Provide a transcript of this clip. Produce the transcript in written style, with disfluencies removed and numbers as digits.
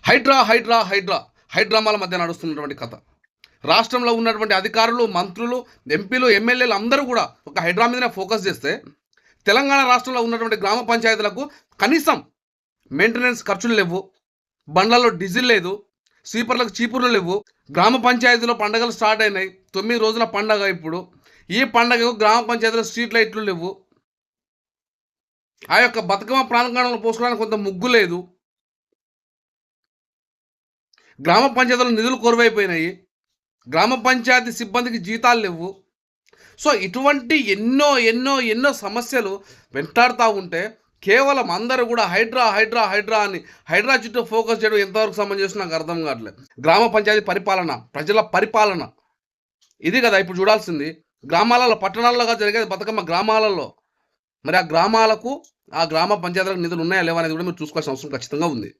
హైడ్రా హైడ్రా హైడ్రా హైడ్రామాల మధ్య నడుస్తున్నటువంటి కథ. రాష్ట్రంలో ఉన్నటువంటి అధికారులు, మంత్రులు, ఎంపీలు, ఎమ్మెల్యేలు అందరూ కూడా ఒక హైడ్రా మీదనే ఫోకస్ చేస్తే, తెలంగాణ రాష్ట్రంలో ఉన్నటువంటి గ్రామ పంచాయతీలకు కనీసం మెయింటెనెన్స్ ఖర్చులు లేవు, బండ్లలో డీజిల్ లేదు, స్వీపర్లకు చీపుర్లు లేవు. గ్రామ పంచాయతీలో పండుగలు స్టార్ట్ అయినాయి, 9 రోజుల పండగ. ఇప్పుడు ఈ పండగకు గ్రామ పంచాయతీలో స్ట్రీట్ లైట్లు లేవు. ఆ యొక్క బతుకమ్మ ప్రాంగణంలో పోసుకోవడానికి కొంత ముగ్గు లేదు. గ్రామ పంచాయతీలో నిధులు కొరవైపోయినాయి. గ్రామ పంచాయతీ సిబ్బందికి జీతాలు లేవు. సో ఇటువంటి ఎన్నో ఎన్నో ఎన్నో సమస్యలు వెంటాడుతూ ఉంటే కేవలం అందరూ కూడా హైడ్రా హైడ్రా హైడ్రా అని హైడ్రా చుట్టూ ఫోకస్ చేయడం ఎంతవరకు సంబంధించి నాకు అర్థం కావట్లేదు. గ్రామ పంచాయతీ పరిపాలన, ప్రజల పరిపాలన ఇది కదా ఇప్పుడు చూడాల్సింది. గ్రామాలలో, పట్టణాల్లో జరిగేది బతుకమ్మ గ్రామాలలో. మరి ఆ గ్రామాలకు, ఆ గ్రామ పంచాయతీలకు నిధులు ఉన్నాయా లేవా అనేది కూడా మీరు చూసుకోవాల్సిన అవసరం ఖచ్చితంగా ఉంది.